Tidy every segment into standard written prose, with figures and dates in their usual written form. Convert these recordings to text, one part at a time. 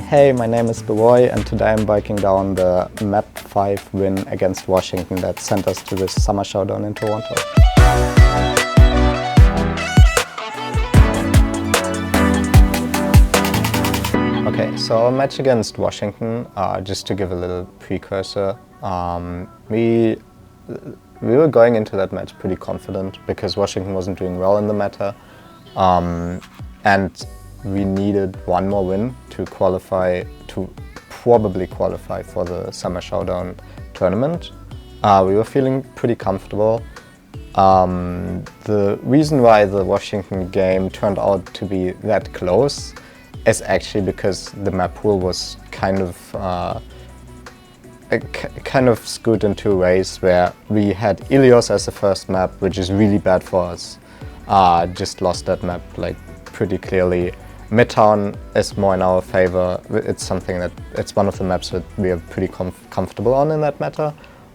Hey, my name is Bewoy and today I'm breaking down the map 5 win against Washington that sent us to this Summer Showdown in Toronto. Okay, so our match against Washington, just to give a little precursor, we were going into that match pretty confident because Washington wasn't doing well in the meta, and we needed one more win to qualify, to probably qualify for the Summer Showdown tournament. We were feeling pretty comfortable. The reason why the Washington game turned out to be that close is actually because the map pool was kind of skewed in two ways, where we had Ilios as the first map, which is really bad for us. Just lost that map like pretty clearly. Midtown is more in our favor. It's something that it's one of the maps that we are pretty comfortable on in that meta,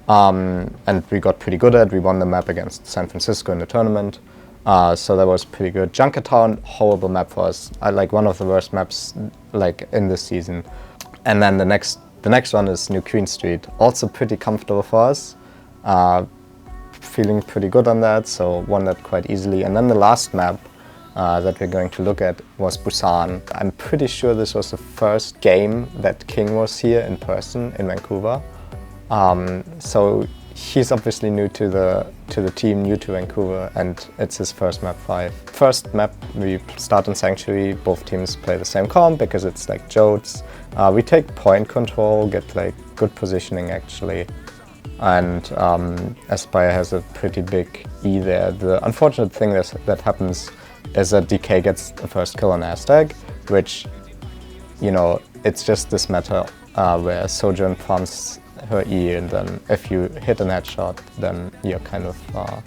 and we got pretty good at. We won the map against San Francisco in the tournament, so that was pretty good. Junkertown, horrible map for us. I like one of the worst maps like in this season. And then the next one is New Queen Street, also pretty comfortable for us. Feeling pretty good on that, so won that quite easily. And then the last map that we're going to look at was Busan. I'm pretty sure this was the first game that King was here in person in Vancouver. So he's obviously new to the team, new to Vancouver, and it's his first map 5. First map, we start in Sanctuary. Both teams play the same comp because it's like Jodes. We take point control, get like good positioning actually, and Aspire has a pretty big E there. The unfortunate thing that happens is that DK gets the first kill on Aztec, which, you know, it's just this meta where Sojourn farms her E, and then if you hit an headshot, then you're kind of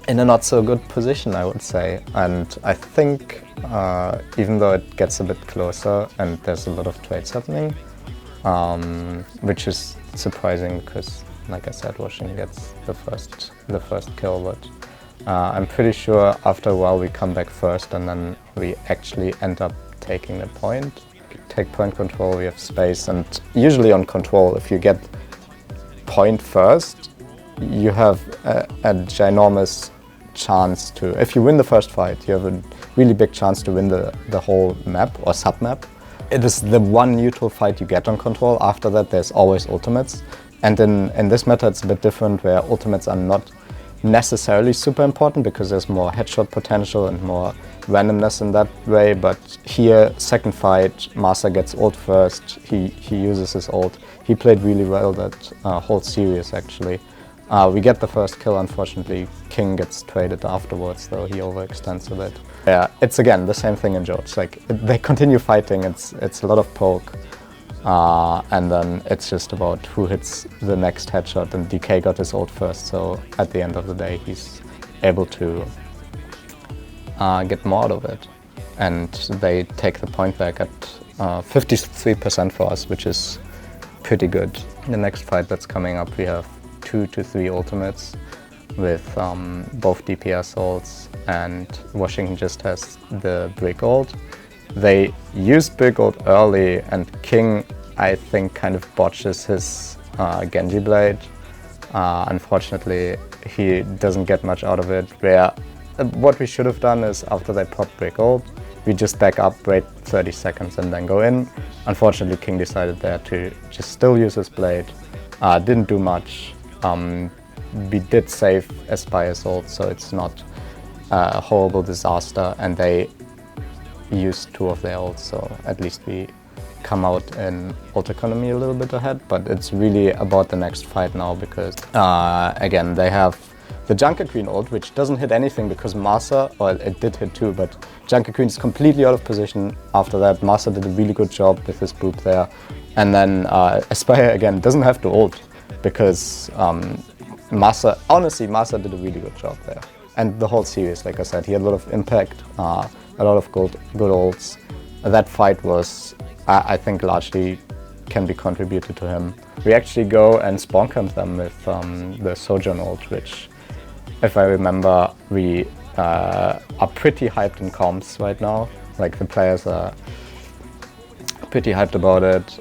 in a not so good position, I would say. And I think even though it gets a bit closer and there's a lot of trades happening, which is surprising because, like I said, Washington gets the first kill, but I'm pretty sure after a while we come back first and then we actually end up taking the point. Take point control, we have space, and usually on control, if you get point first, you have a ginormous chance to, if you win the first fight, you have a really big chance to win the whole map or sub-map. It is the one neutral fight you get on control. After that, there's always ultimates. And in this meta, it's a bit different, where ultimates are not necessarily super important because there's more headshot potential and more randomness in that way. But here, second fight, Masa gets ult first. He uses his ult. He played really well that whole series actually. We get the first kill. Unfortunately, King gets traded afterwards, though he overextends a bit. Yeah, it's again the same thing in George. Like they continue fighting. It's a lot of poke. And then it's just about who hits the next headshot, and DK got his ult first, so at the end of the day he's able to get more out of it. And they take the point back at 53% for us, which is pretty good. In the next fight that's coming up, we have 2 to 3 ultimates with both DPS ults, and Washington just has the Brick ult. They used Big Ult early, and King, I think, kind of botches his Genji Blade. Unfortunately, he doesn't get much out of it. Where what we should have done is, after they pop Big Ult, we just back up, wait 30 seconds, and then go in. Unfortunately, King decided there to just still use his Blade. Didn't do much. We did save Aspire's ult, so it's not a horrible disaster, and they used 2 of their ults, so at least we come out in ult economy a little bit ahead. But it's really about the next fight now, because again, they have the Junker Queen ult, which doesn't hit anything because Masa, well, it did hit 2, but Junker Queen is completely out of position after that. Masa did a really good job with his boop there, and then Aspire again doesn't have to ult because Masa, honestly, Masa did a really good job there. And the whole series, like I said, he had a lot of impact, a lot of good ults. That fight was, I think, largely can be contributed to him. We actually go and spawn camp them with the Sojourn ult, which, if I remember, we are pretty hyped in comps right now. Like the players are pretty hyped about it.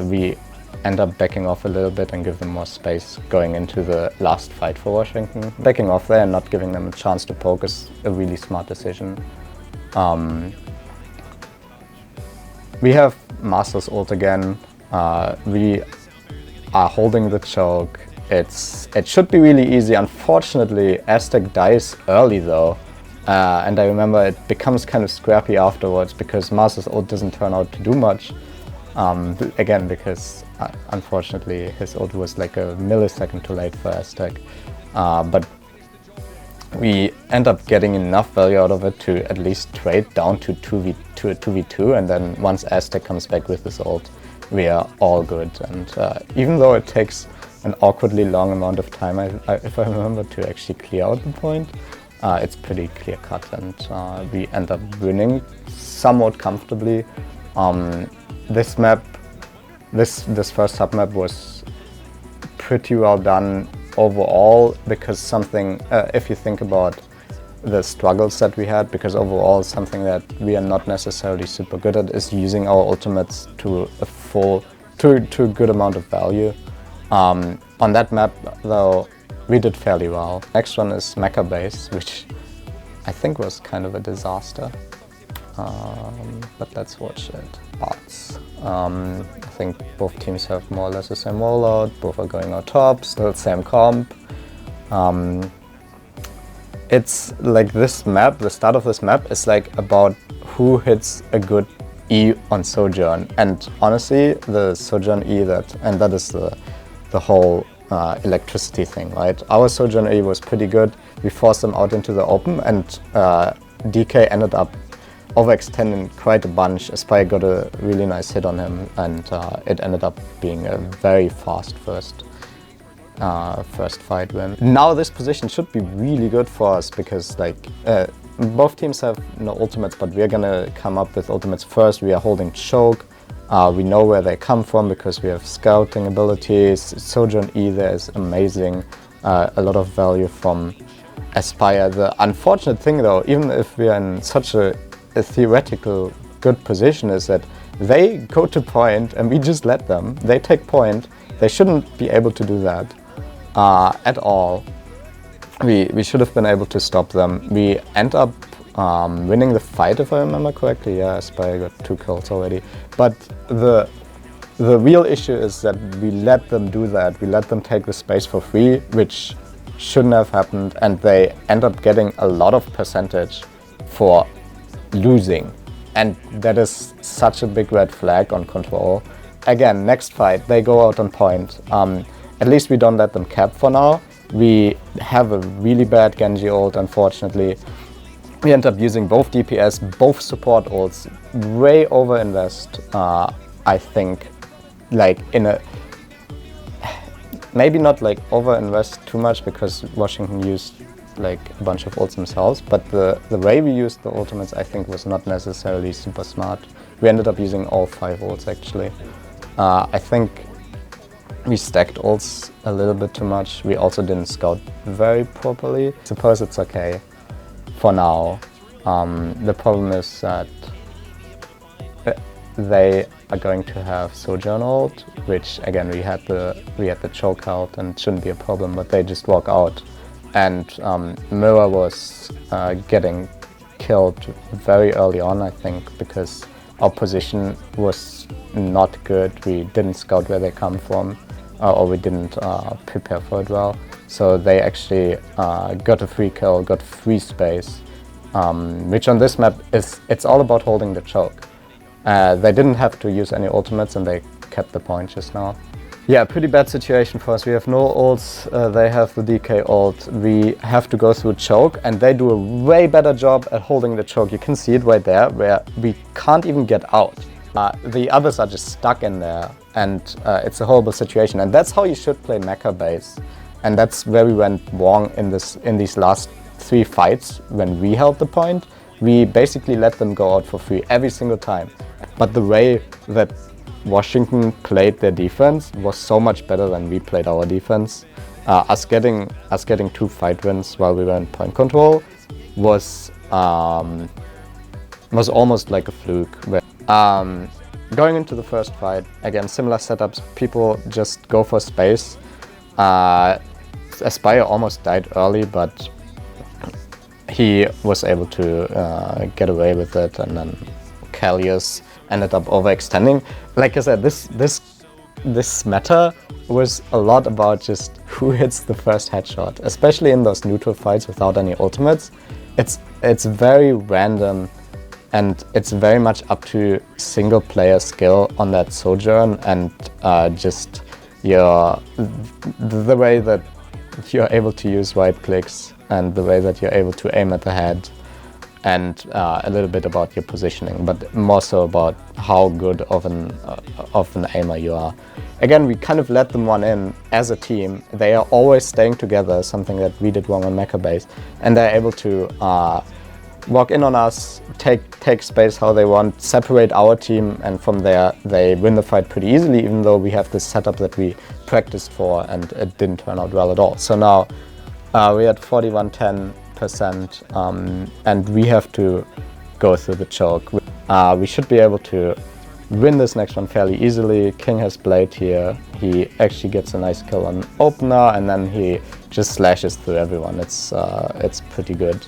We end up backing off a little bit and give them more space going into the last fight for Washington. Backing off there and not giving them a chance to poke is a really smart decision. We have Master's ult again. We are holding the choke. It should be really easy. Unfortunately, Aztec dies early though. And I remember it becomes kind of scrappy afterwards because Master's ult doesn't turn out to do much. Again, because unfortunately his ult was like a millisecond too late for Aztec. But we end up getting enough value out of it to at least trade down to 2v2, and then once Aztec comes back with his ult, we are all good. And even though it takes an awkwardly long amount of time, if I remember, to actually clear out the point, it's pretty clear cut, and we end up winning somewhat comfortably. This map, this first sub-map was pretty well done overall, because something, if you think about the struggles that we had, because overall something that we are not necessarily super good at is using our ultimates to a good amount of value. On that map though, we did fairly well. Next one is Mecha Base, which I think was kind of a disaster. But let's watch it. Bots. I think both teams have more or less the same rollout, both are going on top, still same comp. It's like this map, the start of this map is like about who hits a good E on Sojourn. And honestly, the Sojourn E that is the whole electricity thing, right? Our Sojourn E was pretty good. We forced them out into the open, and DK ended up overextending quite a bunch. Aspire got a really nice hit on him, and it ended up being a very fast first fight win. Now this position should be really good for us, because like both teams have no ultimates, but we're gonna come up with ultimates first. We are holding choke. We know where they come from because we have scouting abilities. Sojourn E there is amazing. A lot of value from Aspire. The unfortunate thing though, even if we are in such a theoretical good position, is that they go to point and we just let them. They take point. They shouldn't be able to do that at all. We should have been able to stop them. We end up winning the fight, if I remember correctly. Yeah, Aspire got 2 kills already. But the real issue is that we let them do that. We let them take the space for free, which shouldn't have happened, and they end up getting a lot of percentage for losing. And that is such a big red flag on Control. Again, next fight, they go out on point. At least we don't let them cap for now. We have a really bad Genji ult, unfortunately. We end up using both DPS, both support ults, way overinvest, I think, like in a... Maybe not like overinvest too much, because Washington used like a bunch of ults themselves, but the way we used the ultimates, I think, was not necessarily super smart. We ended up using all 5 ults actually. I think we stacked ults a little bit too much. We also didn't scout very properly. I suppose it's okay for now. The problem is that they are going to have Sojourn ult, which again we had the choke out and shouldn't be a problem, but they just walk out. And Mirror was getting killed very early on, I think, because our position was not good. We didn't scout where they come from, or we didn't prepare for it well. So they actually got a free kill, got free space, which on this map it's all about holding the choke. They didn't have to use any ultimates, and they kept the point just now. Yeah, pretty bad situation for us. We have no ults, they have the DK ult. We have to go through choke, and they do a way better job at holding the choke. You can see it right there, where we can't even get out. The others are just stuck in there, and it's a horrible situation. And that's how you should play Mecha Base. And that's where we went wrong in these last 3 fights when we held the point. We basically let them go out for free every single time. But the way that Washington played their defense was so much better than we played our defense. Us getting 2 fight wins while we were in point control was almost like a fluke. Going into the first fight, again, similar setups, people just go for space. Aspire almost died early, but he was able to get away with it, and then Callius ended up overextending. Like I said, this meta was a lot about just who hits the first headshot, especially in those neutral fights without any ultimates. It's very random, and it's very much up to single player skill on that Sojourn, and just the way that you're able to use right clicks and the way that you're able to aim at the head, and a little bit about your positioning, but more so about how good of an aimer you are. Again, we kind of let them run in as a team. They are always staying together, something that we did wrong on Mecha Base, and they're able to walk in on us, take space how they want, separate our team, and from there they win the fight pretty easily, even though we have this setup that we practiced for and it didn't turn out well at all. So now we're at 41-10%, and we have to go through the choke. We should be able to win this next one fairly easily. King has Blade here. He actually gets a nice kill on opener, and then he just slashes through everyone. It's pretty good.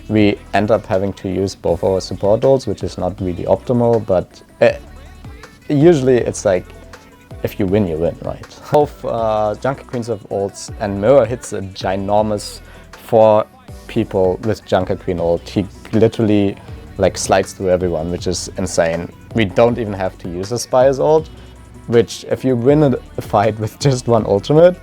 We end up having to use both our support ults, which is not really optimal, but usually it's like, if you win, you win, right? Both Junker Queens have ults, and Mirror hits a ginormous 4 people with Junker Queen ult. He literally like slides through everyone, which is insane. We don't even have to use Aspire's ult, which if you win a fight with just one ultimate,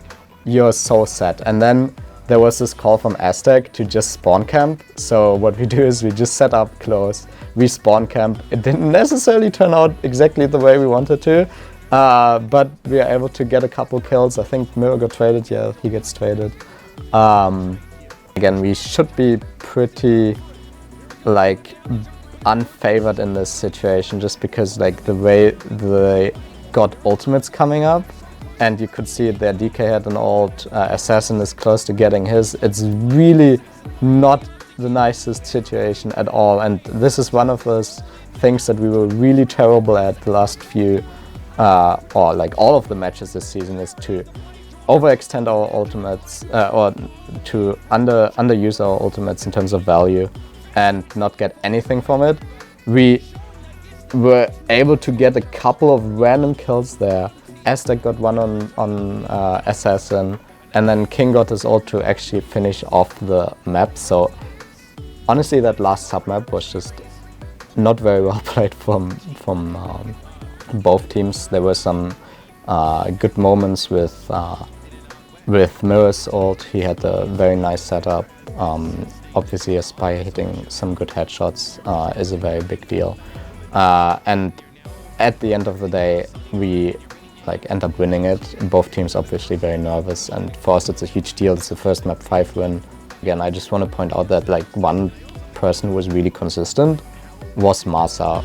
you're so set. And then there was this call from Aztec to just spawn camp. So what we do is we just set up close, we spawn camp. It didn't necessarily turn out exactly the way we wanted to, but we are able to get a couple kills. I think Mirror got traded, yeah, he gets traded. Again, we should be pretty like unfavored in this situation, just because like the way they got ultimates coming up, and you could see their DK had an ult, Assassin is close to getting his. It's really not the nicest situation at all, and this is one of those things that we were really terrible at the last few, or like all of the matches this season, is to overextend our ultimates, or to underuse our ultimates in terms of value and not get anything from it. We were able to get a couple of random kills there. Aztec got one on Assassin, and then King got his ult to actually finish off the map. So honestly, that last sub-map was just not very well played from both teams. There were some good moments with Mirror's ult. He had a very nice setup. Obviously, Aspire hitting some good headshots is a very big deal. And at the end of the day, we end up winning it. Both teams obviously very nervous, and for us it's a huge deal. It's the first map 5 win. Again, I just want to point out that one person who was really consistent was Marsa.